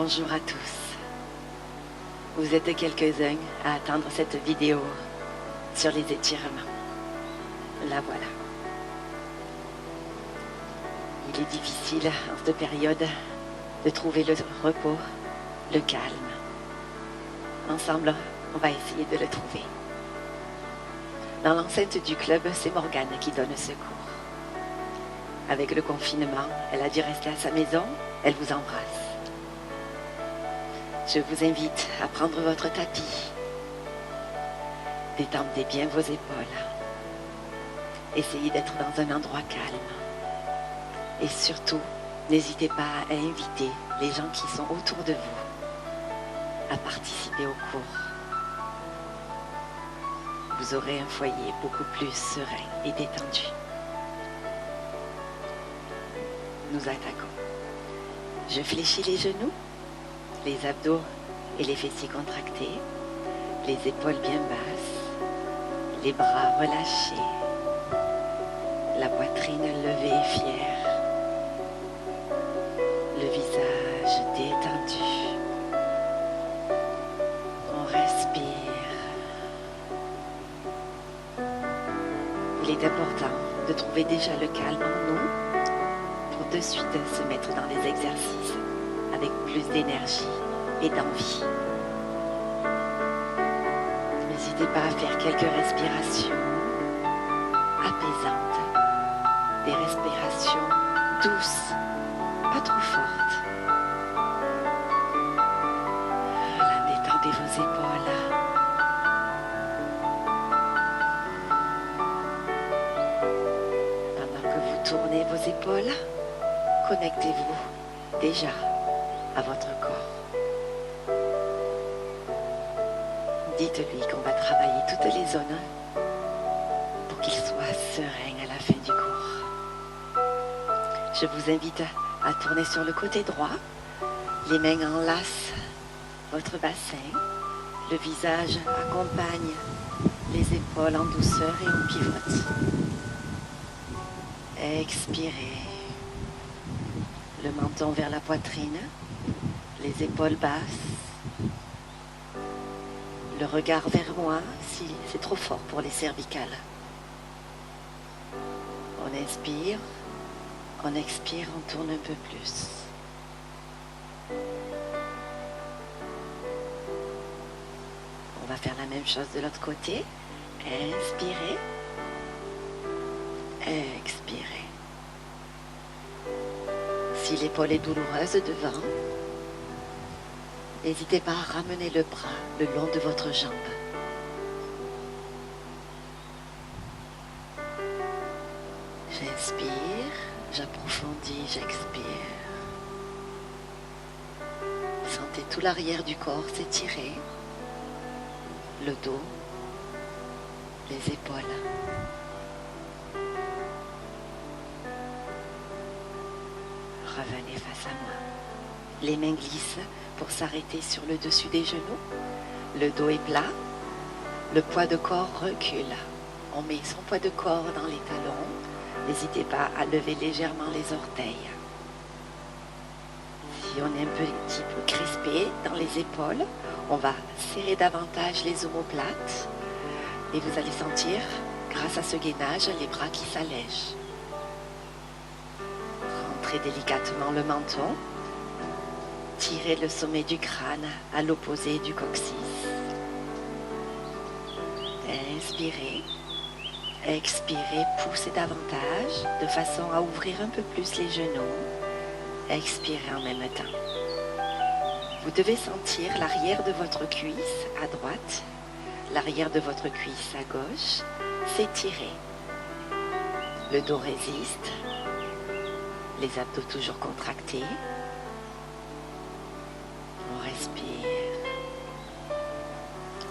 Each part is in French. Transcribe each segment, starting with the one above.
Bonjour à tous. Vous êtes quelques-uns à attendre cette vidéo sur les étirements. La voilà. Il est difficile en cette période de trouver le repos, le calme. Ensemble, on va essayer de le trouver. Dans l'enceinte du club, c'est Morgane qui donne secours. Avec le confinement, elle a dû rester à sa maison. Elle vous embrasse. Je vous invite à prendre votre tapis. Détendez bien vos épaules. Essayez d'être dans un endroit calme. Et surtout, n'hésitez pas à inviter les gens qui sont autour de vous à participer au cours. Vous aurez un foyer beaucoup plus serein et détendu. Nous attaquons. Je fléchis les genoux, les abdos et les fessiers contractés, les épaules bien basses, les bras relâchés, la poitrine levée et fière, le visage détendu. On respire. Il est important de trouver déjà le calme en nous pour de suite se mettre dans les exercices avec plus d'énergie et d'envie. N'hésitez pas à faire quelques respirations apaisantes, des respirations douces, pas trop fortes. Voilà, détendez vos épaules. Pendant que vous tournez vos épaules, connectez-vous déjà à votre corps. Dites-lui qu'on va travailler toutes les zones pour qu'il soit serein à la fin du cours. Je vous invite à tourner sur le côté droit. Les mains enlacent votre bassin. Le visage accompagne les épaules en douceur et on pivote. Expirez. Le menton vers la poitrine, les épaules basses, le regard vers moi si c'est trop fort pour les cervicales. On inspire, on expire, on tourne un peu plus. On va faire la même chose de l'autre côté. Inspirez, expirez. Si l'épaule est douloureuse devant, n'hésitez pas à ramener le bras le long de votre jambe. J'inspire, j'approfondis, j'expire. Sentez tout l'arrière du corps s'étirer, le dos, les épaules. Revenez face à moi. Les mains glissent pour s'arrêter sur le dessus des genoux. Le dos est plat. Le poids de corps recule. On met son poids de corps dans les talons. N'hésitez pas à lever légèrement les orteils. Si on est un petit peu crispé dans les épaules, on va serrer davantage les omoplates. Et vous allez sentir, grâce à ce gainage, les bras qui s'allègent. Rentrez délicatement le menton. Tirez le sommet du crâne à l'opposé du coccyx. Inspirez. Expirez, poussez davantage de façon à ouvrir un peu plus les genoux. Expirez en même temps. Vous devez sentir l'arrière de votre cuisse à droite, l'arrière de votre cuisse à gauche s'étirer. Le dos résiste. Les abdos toujours contractés. On respire.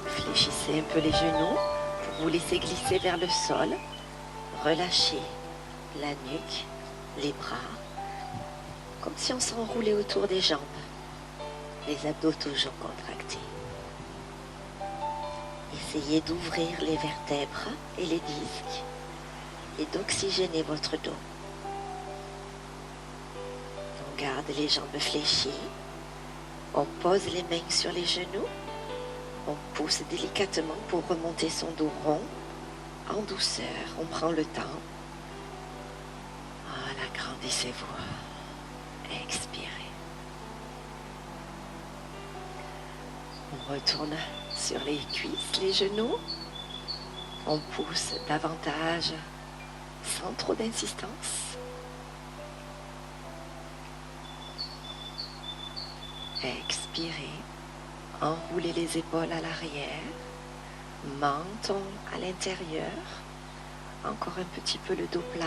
Fléchissez un peu les genoux pour vous laisser glisser vers le sol. Relâchez la nuque, les bras, comme si on s'enroulait autour des jambes. Les abdos toujours contractés. Essayez d'ouvrir les vertèbres et les disques et d'oxygéner votre dos. On garde les jambes fléchies. On pose les mains sur les genoux. On pousse délicatement pour remonter son dos rond. En douceur, on prend le temps. Voilà, agrandissez-vous. Expirez. On retourne sur les cuisses, les genoux. On pousse davantage sans trop d'insistance. Expirez. Enroulez les épaules à l'arrière. Menton à l'intérieur. Encore un petit peu le dos plat.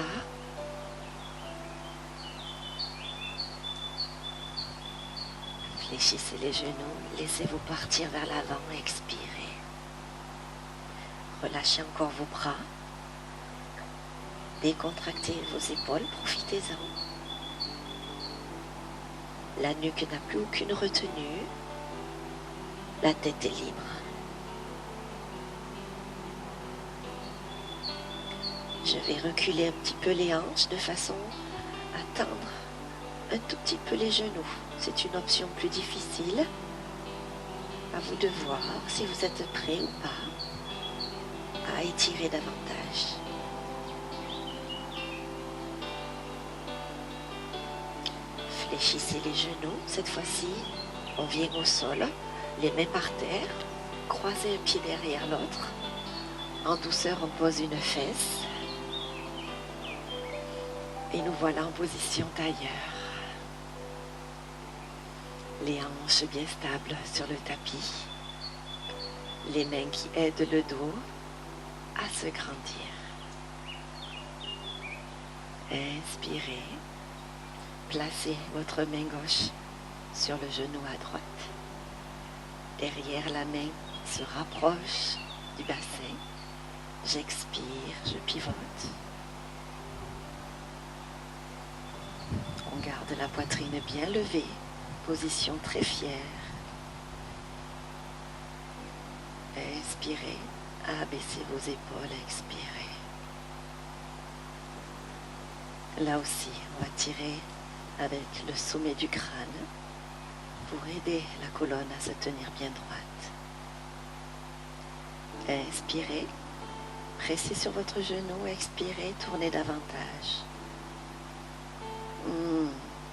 Fléchissez les genoux. Laissez-vous partir vers l'avant. Expirez. Relâchez encore vos bras. Décontractez vos épaules. Profitez-en. La nuque n'a plus aucune retenue. La tête est libre. Je vais reculer un petit peu les hanches de façon à tendre un tout petit peu les genoux. C'est une option plus difficile. À vous de voir si vous êtes prêt ou pas à étirer davantage. Fléchissez les genoux. Cette fois-ci, on vient au sol, les mains par terre, croisez un pied derrière l'autre. En douceur, on pose une fesse. Et nous voilà en position tailleur. Les hanches bien stables sur le tapis. Les mains qui aident le dos à se grandir. Inspirez. Placez votre main gauche sur le genou à droite. Derrière la main se rapproche du bassin. J'expire, je pivote. On garde la poitrine bien levée, position très fière. Inspirez, abaissez vos épaules, expirez. Là aussi, on va tirer avec le sommet du crâne pour aider la colonne à se tenir bien droite. Inspirez, pressez sur votre genou, expirez, tournez davantage.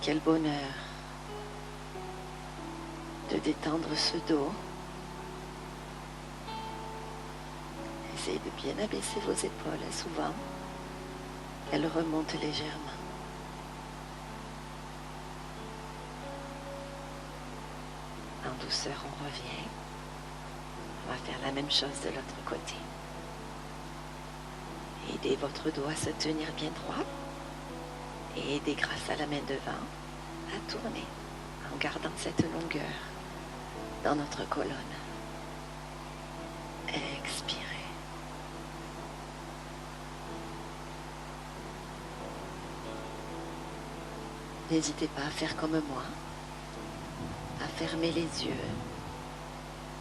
Quel bonheur de détendre ce dos. Essayez de bien abaisser vos épaules. Souvent, elles remontent légèrement. En douceur, on revient. On va faire la même chose de l'autre côté. Aidez votre dos à se tenir bien droit. Et aidez grâce à la main devant à tourner en gardant cette longueur dans notre colonne. Expirez. N'hésitez pas à faire comme moi, à fermer les yeux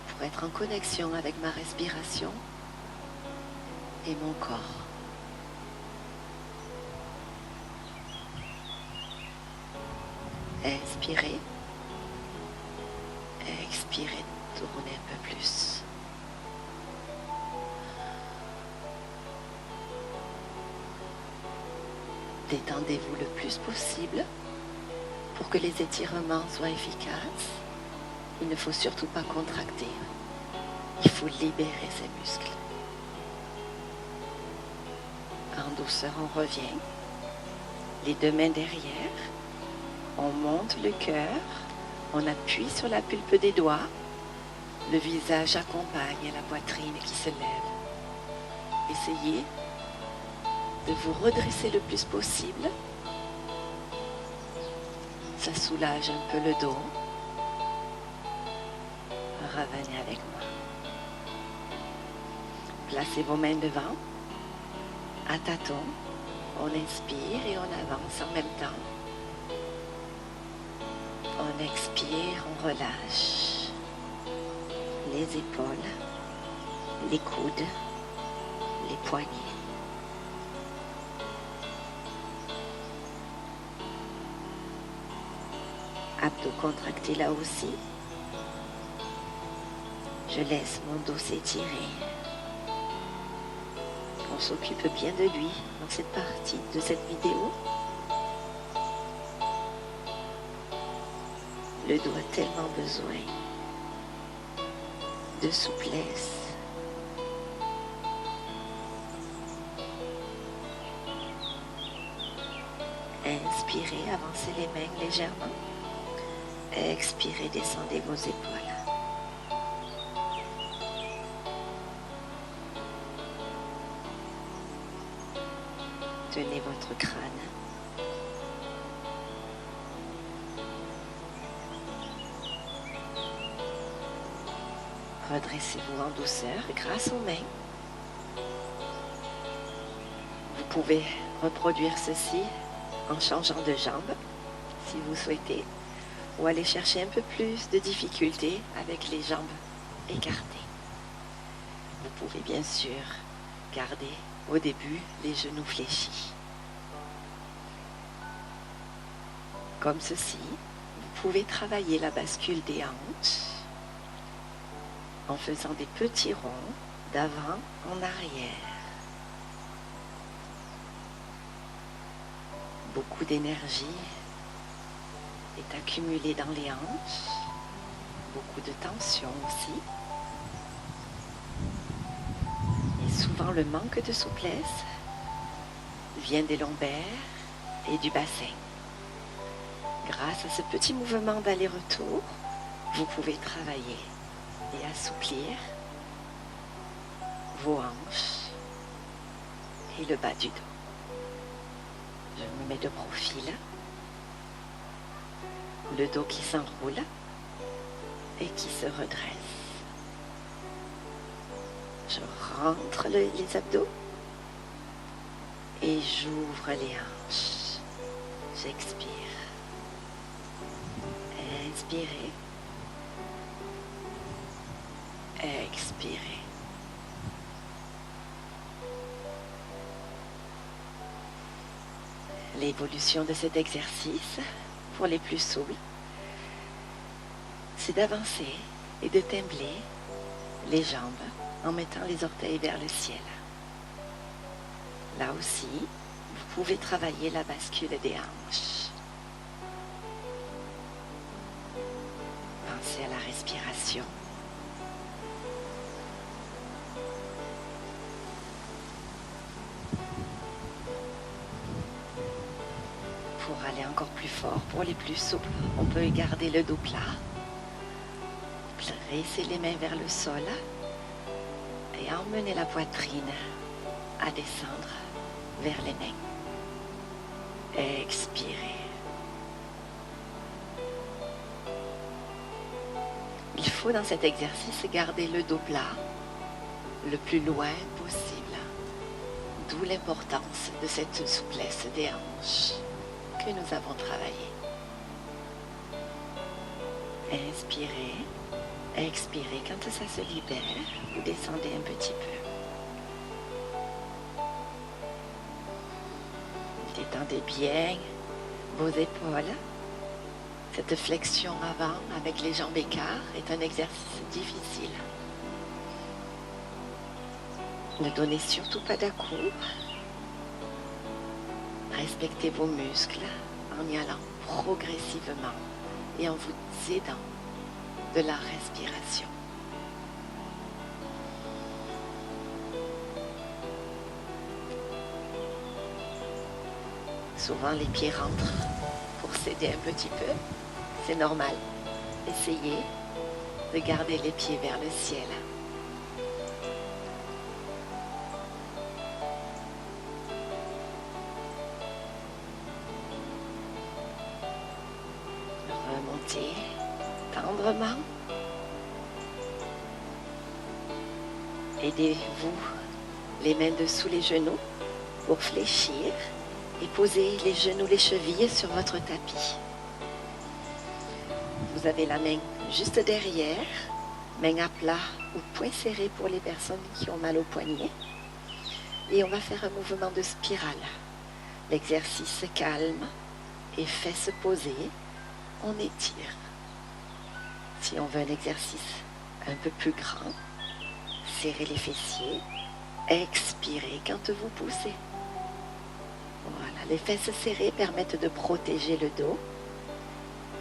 pour être en connexion avec ma respiration et mon corps. Inspirez. Expirez, tournez un peu plus. Détendez-vous le plus possible pour que les étirements soient efficaces. Il ne faut surtout pas contracter. Il faut libérer ces muscles. En douceur, on revient. Les deux mains derrière. On monte le cœur, on appuie sur la pulpe des doigts, le visage accompagne la poitrine qui se lève. Essayez de vous redresser le plus possible. Ça soulage un peu le dos. Revenez avec moi. Placez vos mains devant, à tâtons. On inspire et on avance en même temps. On expire, on relâche les épaules, les coudes, les poignets. Abdos contractés là aussi. Je laisse mon dos s'étirer. On s'occupe bien de lui dans cette partie de cette vidéo. Le dos a tellement besoin de souplesse. Inspirez, avancez les mains légèrement. Expirez, descendez vos épaules. Tenez votre crâne. Redressez-vous en douceur grâce aux mains. Vous pouvez reproduire ceci en changeant de jambe, si vous souhaitez, ou aller chercher un peu plus de difficulté avec les jambes écartées. Vous pouvez bien sûr garder au début les genoux fléchis. Comme ceci, vous pouvez travailler la bascule des hanches en faisant des petits ronds d'avant en arrière. Beaucoup d'énergie est accumulée dans les hanches, beaucoup de tension aussi. Et souvent le manque de souplesse vient des lombaires et du bassin. Grâce à ce petit mouvement d'aller-retour, vous pouvez travailler et assouplir vos hanches et le bas du dos. Je me mets de profil, le dos qui s'enroule et qui se redresse. Je rentre les abdos et j'ouvre les hanches. J'expire. Inspirez. Expirez. L'évolution de cet exercice, pour les plus souples, c'est d'avancer et de tembler les jambes en mettant les orteils vers le ciel. Là aussi, vous pouvez travailler la bascule des hanches. Pensez à la respiration. Pour aller encore plus fort, pour les plus souples, on peut garder le dos plat. Dressez les mains vers le sol et emmenez la poitrine à descendre vers les mains. Expirez. Il faut dans cet exercice garder le dos plat le plus loin possible. D'où l'importance de cette souplesse des hanches que nous avons travaillé. Inspirez, expirez. Quand ça se libère, vous descendez un petit peu. Détendez bien vos épaules. Cette flexion avant avec les jambes écarts est un exercice difficile. Ne donnez surtout pas d'à-coups. Respectez vos muscles en y allant progressivement et en vous aidant de la respiration. Souvent les pieds rentrent pour s'aider un petit peu. C'est normal. Essayez de garder les pieds vers le ciel. Remontez tendrement. Aidez-vous les mains dessous les genoux pour fléchir et posez les genoux, les chevilles sur votre tapis. Vous avez la main juste derrière, main à plat ou poing serré pour les personnes qui ont mal au poignet. Et on va faire un mouvement de spirale. L'exercice se calme et fesses posées, on étire. Si on veut un exercice Un peu plus grand. Serrez les fessiers. Expirez quand vous poussez. Voilà, les fesses serrées permettent de protéger le dos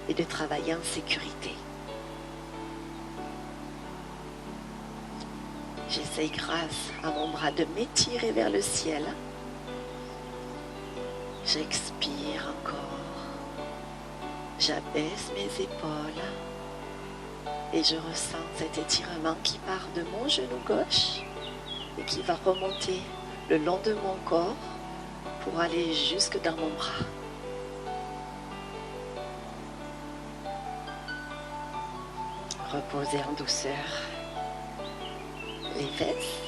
et de travailler en sécurité. J'essaye grâce à mon bras de m'étirer vers le ciel. J'expire encore. J'abaisse mes épaules et je ressens cet étirement qui part de mon genou gauche et qui va remonter le long de mon corps pour aller jusque dans mon bras. Reposez en douceur les fesses.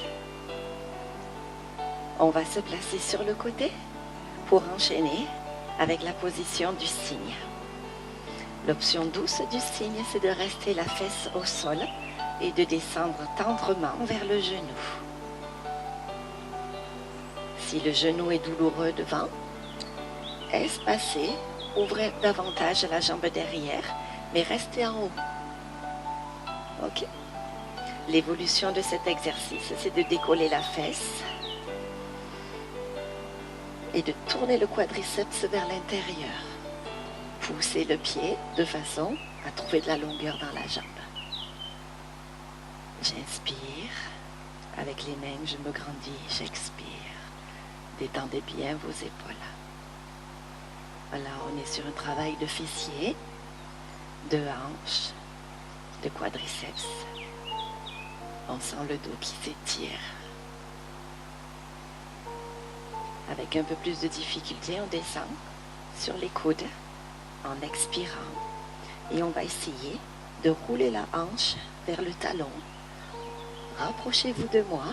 On va se placer sur le côté pour enchaîner avec la position du cygne. L'option douce du cygne, c'est de rester la fesse au sol et de descendre tendrement vers le genou. Si le genou est douloureux devant, espacez, ouvrez davantage la jambe derrière, mais restez en haut. Ok. L'évolution de cet exercice, c'est de décoller la fesse et de tourner le quadriceps vers l'intérieur. Poussez le pied de façon à trouver de la longueur dans la jambe. J'inspire. Avec les mains, je me grandis. J'expire. Détendez bien vos épaules. Voilà, on est sur un travail de fessiers, de hanches, de quadriceps. On sent le dos qui s'étire. Avec un peu plus de difficulté, on descend sur les coudes en expirant. Et on va essayer de rouler la hanche vers le talon. Rapprochez-vous de moi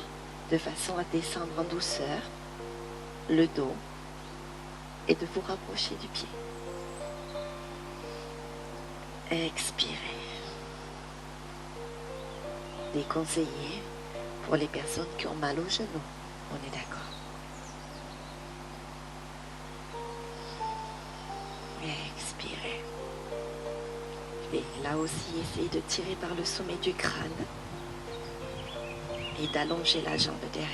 de façon à descendre en douceur le dos et de vous rapprocher du pied. Expirez. Déconseillé pour les personnes qui ont mal au genou. On est d'accord. Expirez. Et là aussi, essayez de tirer par le sommet du crâne et d'allonger la jambe derrière.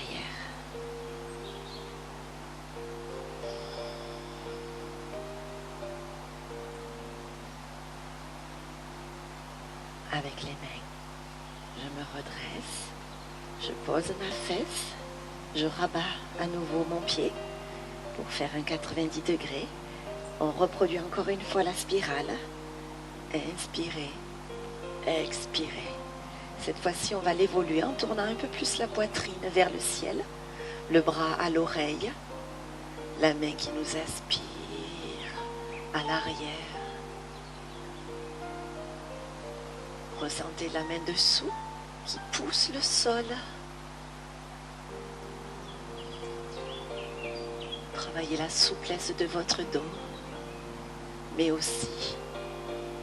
Avec les mains, je me redresse, je pose ma fesse, je rabats à nouveau mon pied pour faire un 90 degrés. On reproduit encore une fois la spirale. Inspirez, expirez. Cette fois-ci, on va l'évoluer en tournant un peu plus la poitrine vers le ciel, le bras à l'oreille, la main qui nous aspire à l'arrière. Ressentez la main dessous qui pousse le sol. Travaillez la souplesse de votre dos, mais aussi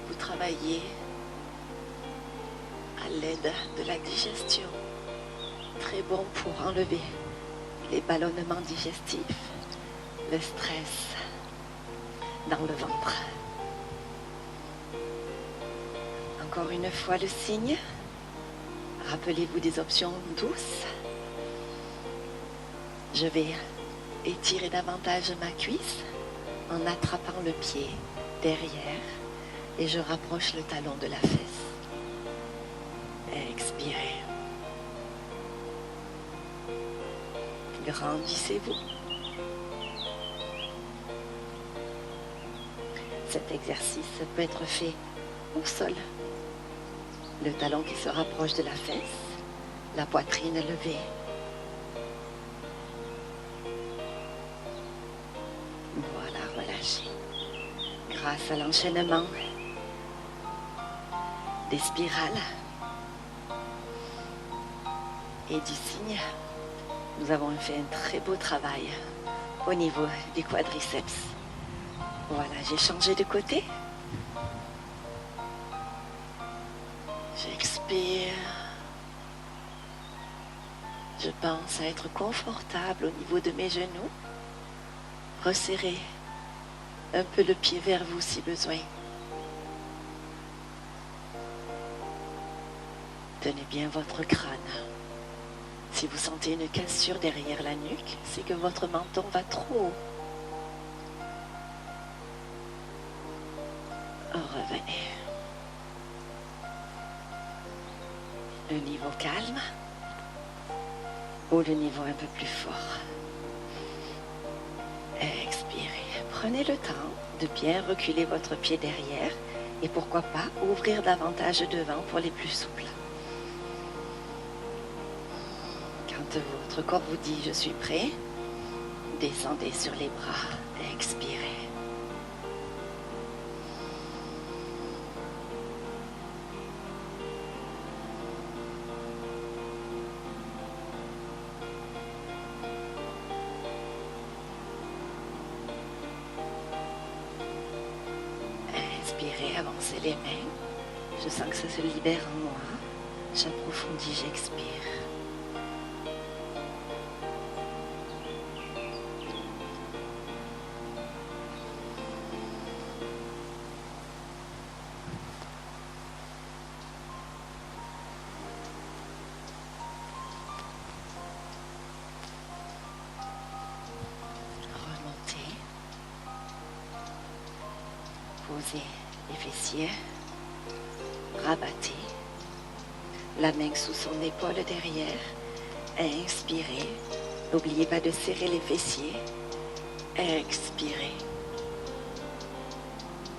vous travaillez à l'aide de la digestion. Très bon pour enlever les ballonnements digestifs, le stress dans le ventre. Encore une fois le cygne. Rappelez-vous des options douces. Je vais étirer davantage ma cuisse en attrapant le pied derrière et je rapproche le talon de la fesse. Expirez. Grandissez-vous. Cet exercice peut être fait au sol. Le talon qui se rapproche de la fesse, la poitrine levée. Voilà, relâchez. Grâce à l'enchaînement des spirales et du cygne, nous avons fait un très beau travail au niveau du quadriceps. Voilà, j'ai changé de côté. J'expire. Je pense à être confortable au niveau de mes genoux. Resserrez un peu le pied vers vous si besoin. Tenez bien votre crâne. Si vous sentez une cassure derrière la nuque, c'est que votre menton va trop haut. Revenez. Le niveau calme ou le niveau un peu plus fort. Expirez. Prenez le temps de bien reculer votre pied derrière et pourquoi pas ouvrir davantage devant pour les plus souples. Quand votre corps vous dit « je suis prêt », descendez sur les bras. Expirez. Inspirez, avancez les mains. Je sens que ça se libère en moi. J'approfondis, j'expire. Remontez. Posez les fessiers. Rabattez. La main sous son épaule derrière. Inspirez. N'oubliez pas de serrer les fessiers. Expirez.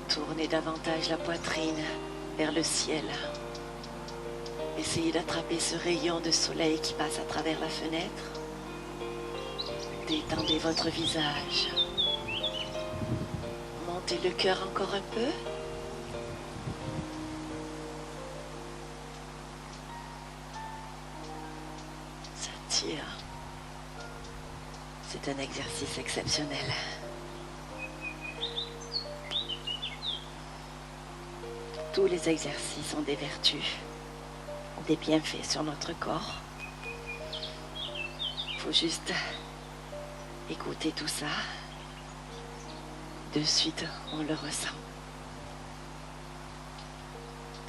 Tournez davantage la poitrine vers le ciel. Essayez d'attraper ce rayon de soleil qui passe à travers la fenêtre. Détendez votre visage. Montez le cœur encore un peu. Ça tire. C'est un exercice exceptionnel. Tous les exercices ont des vertus, des bienfaits sur notre corps. Il faut juste écouter tout ça. De suite, on le ressent.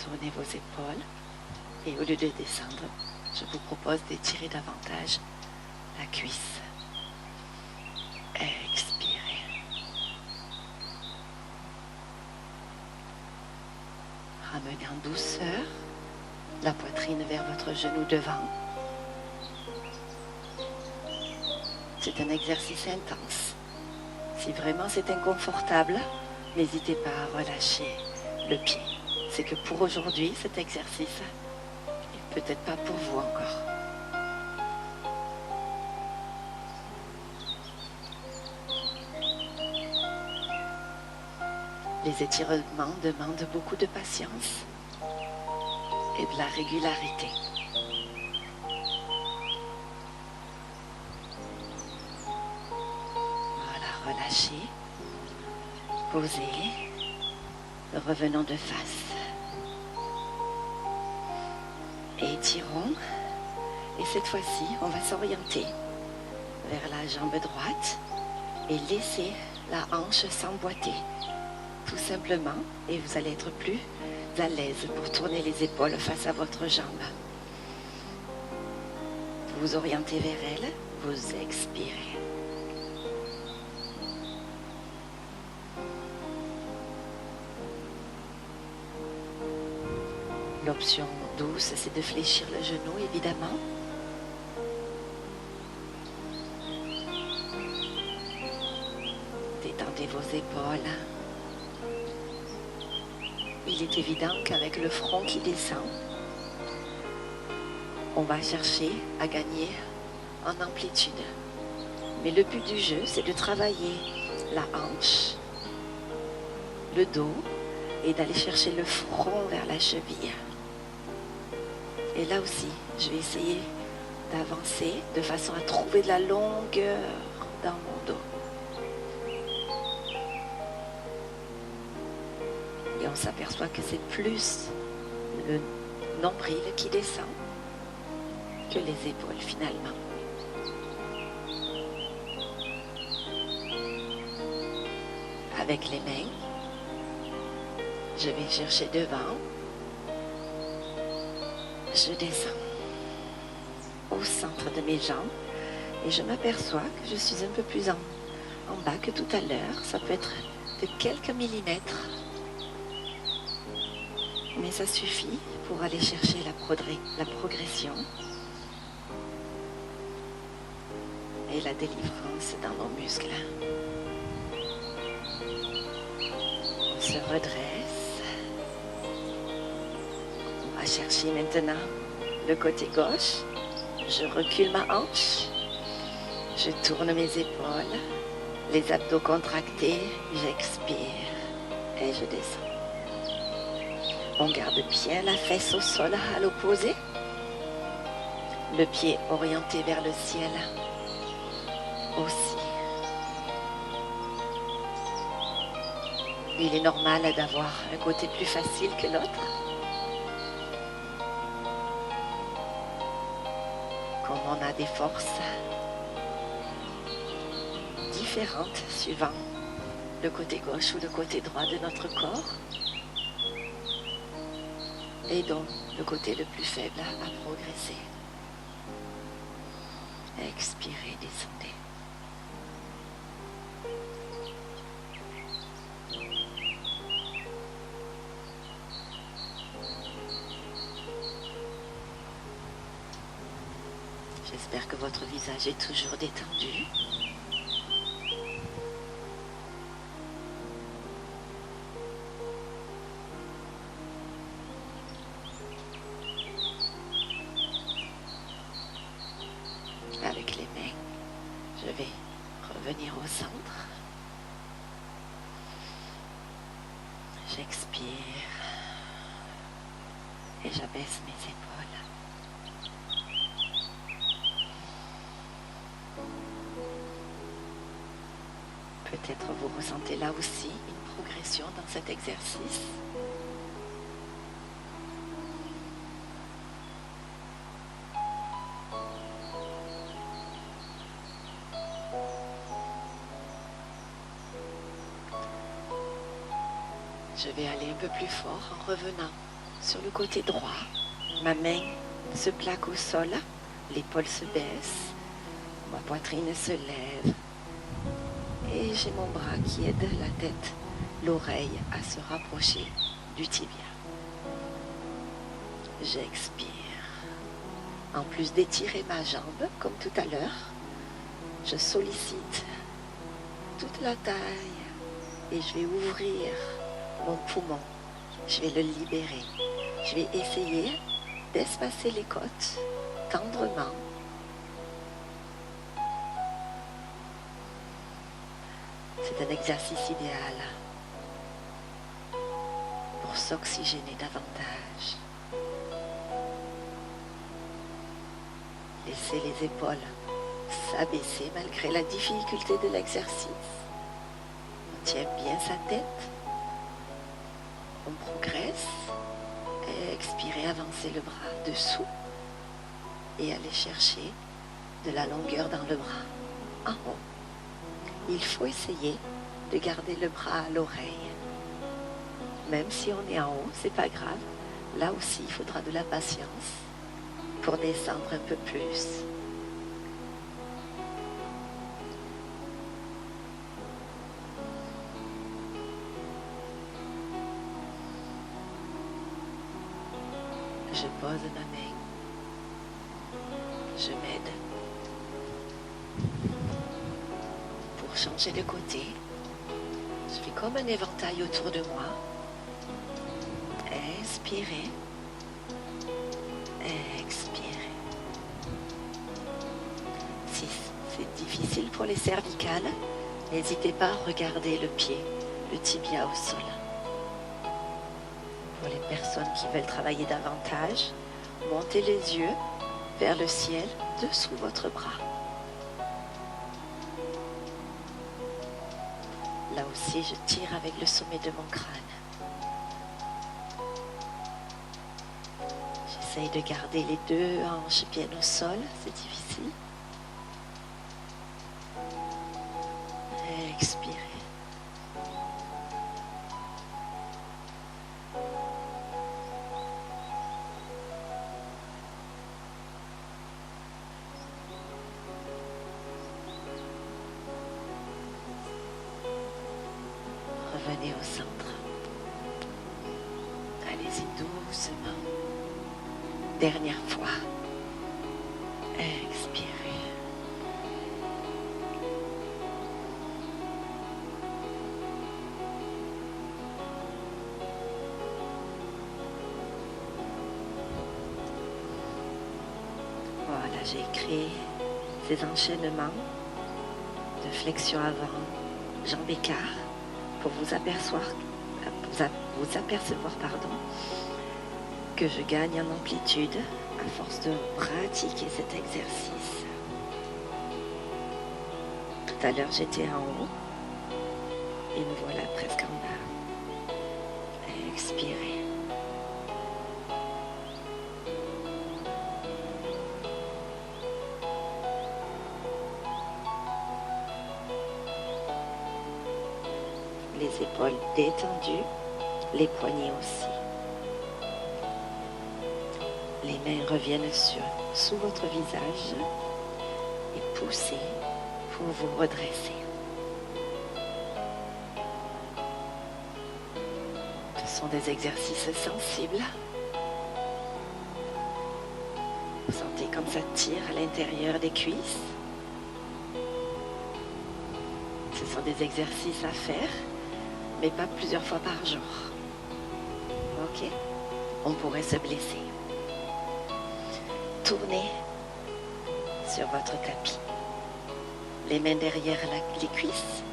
Tournez vos épaules et au lieu de descendre, je vous propose d'étirer davantage la cuisse. Expirez. Ramenez en douceur la poitrine vers votre genou devant. C'est un exercice intense. Si vraiment c'est inconfortable, n'hésitez pas à relâcher le pied. C'est que pour aujourd'hui, cet exercice n'est peut-être pas pour vous encore. Les étirements demandent beaucoup de patience et de la régularité. Voilà, relâchez, posez, revenons de face. Et étirons. Et cette fois-ci, on va s'orienter vers la jambe droite et laisser la hanche s'emboîter. Tout simplement, et vous allez être plus à l'aise pour tourner les épaules face à votre jambe. Vous vous orientez vers elle, vous expirez. L'option douce, c'est de fléchir le genou, évidemment. Détendez vos épaules. Il est évident qu'avec le front qui descend, on va chercher à gagner en amplitude. Mais le but du jeu, c'est de travailler la hanche, le dos, et d'aller chercher le front vers la cheville. Et là aussi, je vais essayer d'avancer de façon à trouver de la longueur dans mon dos. Et on s'aperçoit que c'est plus le nombril qui descend que les épaules finalement. Avec les mains, je vais chercher devant Je descends au centre de mes jambes et je m'aperçois que je suis un peu plus en bas que tout à l'heure. Ça peut être de quelques millimètres, mais ça suffit pour aller chercher la progression et la délivrance dans nos muscles. On se redresse. On va chercher maintenant le côté gauche. Je recule ma hanche. Je tourne mes épaules. Les abdos contractés. J'expire et je descends. On garde bien la fesse au sol à l'opposé. Le pied orienté vers le ciel aussi. Il est normal d'avoir un côté plus facile que l'autre. Comme on a des forces différentes suivant le côté gauche ou le côté droit de notre corps. Et donc le côté le plus faible à progresser. Expirez, descendez. J'espère que votre visage est toujours détendu. Avec les mains, je vais revenir au centre. J'expire et j'abaisse mes épaules. Peut-être vous ressentez là aussi une progression dans cet exercice. Je vais aller un peu plus fort en revenant sur le côté droit. Ma main se plaque au sol, l'épaule se baisse, ma poitrine se lève. Et j'ai mon bras qui aide la tête, l'oreille à se rapprocher du tibia. J'expire. En plus d'étirer ma jambe, comme tout à l'heure, je sollicite toute la taille et je vais ouvrir mon poumon. Je vais le libérer. Je vais essayer d'espacer les côtes tendrement. C'est un exercice idéal pour s'oxygéner davantage. Laissez les épaules s'abaisser malgré la difficulté de l'exercice. On tient bien sa tête. On progresse. Et expirez, avancez le bras dessous et allez chercher de la longueur dans le bras en haut. Il faut essayer de garder le bras à l'oreille. Même si on est en haut, c'est pas grave. Là aussi, il faudra de la patience pour descendre un peu plus. Je pose ma main. Je m'aide. Pour changer de côté, je fais comme un éventail autour de moi. Inspirez. Expirez. Si c'est difficile pour les cervicales, n'hésitez pas à regarder le pied, le tibia au sol. Pour les personnes qui veulent travailler davantage, montez les yeux vers le ciel dessous votre bras. Là aussi, je tire avec le sommet de mon crâne. J'essaye de garder les deux hanches bien au sol, c'est difficile. Expirez. ramenez au centre. Allez-y doucement. Dernière fois. Expirez. Voilà, j'ai créé ces enchaînements de flexion avant, jambes écart, pour vous apercevoir, pardon, que je gagne en amplitude à force de pratiquer cet exercice. Tout à l'heure, j'étais en haut et me voilà presque en bas. Expirez. Les épaules détendues, les poignets aussi. Les mains reviennent sous votre visage et poussez pour vous redresser. Ce sont des exercices sensibles. Vous sentez comme ça tire à l'intérieur des cuisses. Ce sont des exercices à faire, mais pas plusieurs fois par jour. Ok? On pourrait se blesser. Tournez sur votre tapis. Les mains derrière les cuisses.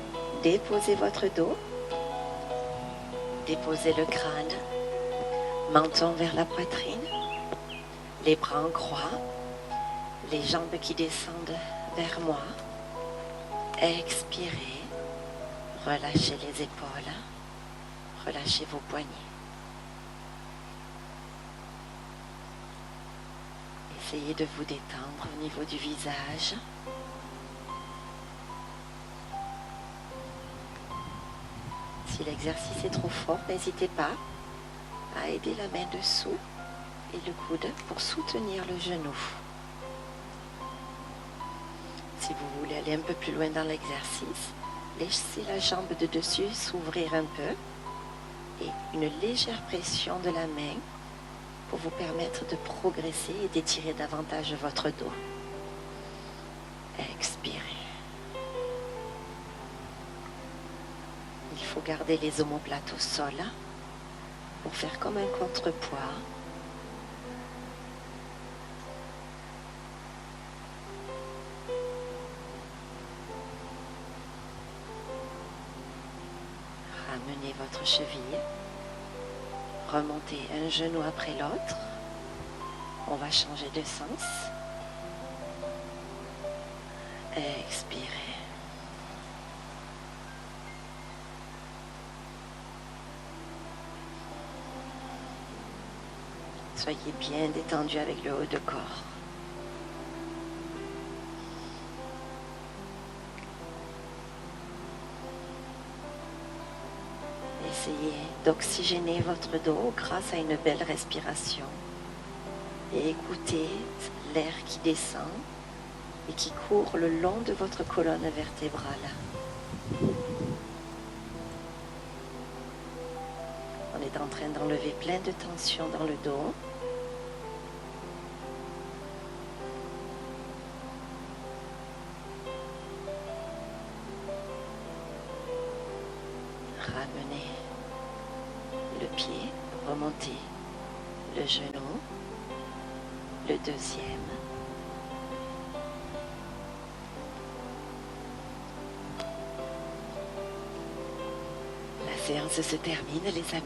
Déposez votre dos. Déposez le crâne. Menton vers la poitrine. Les bras en croix. Les jambes qui descendent vers moi. Expirez. Relâchez les épaules. Relâchez vos poignets. Essayez de vous détendre au niveau du visage. Si l'exercice est trop fort, n'hésitez pas à aider la main dessous et le coude pour soutenir le genou. Si vous voulez aller un peu plus loin dans l'exercice, laissez la jambe de dessus s'ouvrir un peu et une légère pression de la main pour vous permettre de progresser et d'étirer davantage votre dos. Expirez. Il faut garder les omoplates au sol pour faire comme un contrepoids. Ramenez votre cheville. Remontez un genou après l'autre. On va changer de sens. Expirez. Soyez bien détendu avec le haut de corps. Essayez d'oxygéner votre dos grâce à une belle respiration et écoutez l'air qui descend et qui court le long de votre colonne vertébrale. On est en train d'enlever plein de tension dans le dos. Ramenez le pied, remontez le genou, le deuxième. La séance se termine, les amis.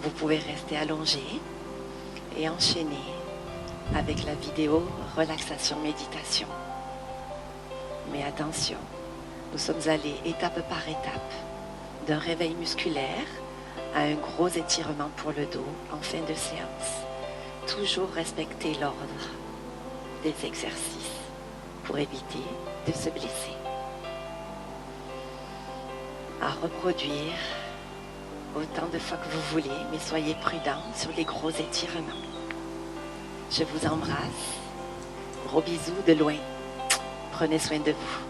Vous pouvez rester allongé et enchaîner avec la vidéo relaxation méditation. Mais attention, nous sommes allés étape par étape, d'un réveil musculaire à un gros étirement pour le dos en fin de séance. Toujours respecter l'ordre des exercices pour éviter de se blesser. À reproduire autant de fois que vous voulez, mais soyez prudents sur les gros étirements. Je vous embrasse. Gros bisous de loin. Prenez soin de vous.